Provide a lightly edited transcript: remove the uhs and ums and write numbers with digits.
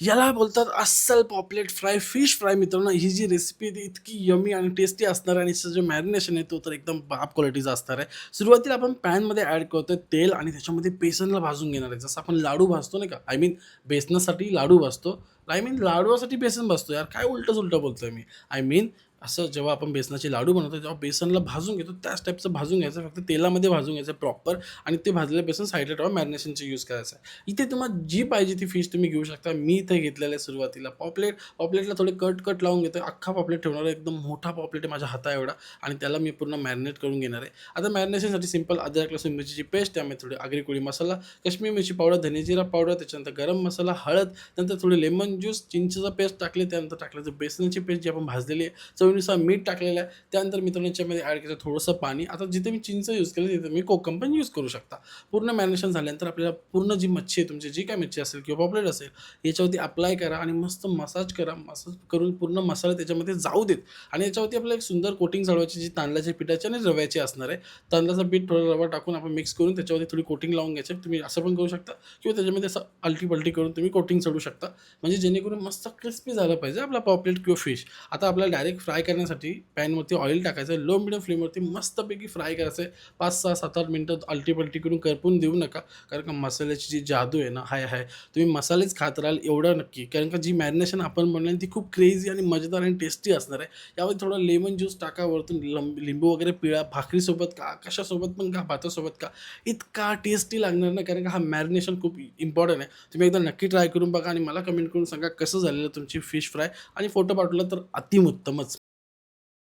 याला बोलतात अस्सल पॉपलेट फ्राय, फिश फ्राय मित्रांनो. ही जी रेसिपी आहे ती इतकी यम्मी आणि टेस्टी असणार आहे आणि याचं जे मॅरिनेशन आहे तो तर एकदम बाप क्वालिटीचा असणार आहे. सुरुवातीला आपण पॅनमध्ये ॲड करतोय तेल आणि त्याच्यामध्ये बेसनला भाजून घेणार आहे. जसं आपण लाडू भाजतो नाही का, I mean बेसनासाठी laddu भाजतो. I mean लाडूसाठी बेसन भाजतो यार, काय उलटं-सुलटं बोलतोय मी. आय मीन असं जेव्हा आपण बेसनाचे लाडू बनवतो तेव्हा बेसनला भाजून घेतो त्याच टाईपचं भाजून घ्यायचं. फक्त तेलामध्ये भाजून घ्यायचं प्रॉपर आणि ते भाजलेलं बेसन साईडला ठेवा. मॅरिनेशनचा यूज करायचा आहे. इथे तुम्हाला जी पाहिजे ती फिश तुम्ही घेऊ शकता. मी इथे घेतलेलं आहे सुरुवातीला पॉपलेट. पॉपलेटला थोडे कट लावून घेतोय. अख्खा पॉपलेट ठेवणार आहे. एकदम मोठा पॉपलेट आहे माझ्या हाताएवढा आणि त्याला मी पूर्ण मॅरिनेट करून घेणार आहे. आता मॅरिनेशनसाठी सिंपल अद्रक, लसूण, मिरचीची पेस्ट, त्यामध्ये थोडी आगरी कोळी मसाला, काश्मीरी मिरची पावडर, धने जिरा पावडर, त्याच्यानंतर गरम मसाला, हळद, नंतर थोडी लेमन ज्यूस, चिंचेचा पेस्ट टाकले, त्यानंतर टाकलं बेसनाची पेस्ट जी आपण भाजलेली आहे, चवीनुसार मीठ टाकलेलं आहे. त्यानंतर मित्रांनो याच्यामध्ये ॲड करायचं थोडंसं पाणी. आता जिथे मी चिंच यूज केलं तिथे मी कोकम पण यूज करू शकता. पूर्ण मॅरिनेशन झाल्यानंतर आपल्याला पूर्ण जी मच्छी आहे तुमची जी काही मच्छी असेल किंवा पॉपलेट असेल याच्यावरती अप्लाय करा आणि मस्त मसाज करा. मसाज करून पूर्ण मसाला त्याच्यामध्ये जाऊ देत आणि याच्यावरती आपल्याला एक सुंदर कोटिंग चढवायची जी तांदळाच्या पिठाची आणि रव्याची असणार आहे. तांदळाचं पीठ थोडं रवा टाकून आपण मिक्स करून त्याच्यावरती थोडी कोटिंग लावून घ्यायची. तुम्ही असं पण करू शकता किंवा त्याच्यामध्ये असं अलटी-पलटी करून तुम्ही कोटिंग चढवू शकता. म्हणजे जेणेकरून मस्त क्रिस्पी झालं पाहिजे आपला पॉपलेट किंवा फिश. आता आपल्याला डायरेक्ट फ्राय करण्यासाठी पॅनवरती ऑइल टाकायचं आहे. लो मीडियम फ्लेमवरती मस्तपैकी फ्राय करायचं आहे. 5, 6, 7, 8 मिनिटं अलटी-पलटी करून करपून देऊ नका. कारण का मसाल्याची जी जादू आहे ना, हाय तुम्ही मसालेच खात राहाल एवढं नक्की. कारण का जी मॅरिनेशन आपण बनवली ती खूप क्रेझी आणि मजेदार आणि टेस्टी असणार आहे. यामध्ये थोडा लेमन ज्यूस टाका वरतून, लिंबू वगैरे पिळा. भाकरीसोबत खा, कशासोबत पण खा, भातासोबत खा. इतका टेस्टी लागणार ना, कारण का हा मॅरिनेशन खूप इम्पॉर्टंट आहे. तुम्ही एकदा नक्की ट्राय करून बघा आणि मला कमेंट करून सांगा कसं झालेलं तुमची फिश फ्राय आणि फोटो पाठवला तर अतिउत्तमच.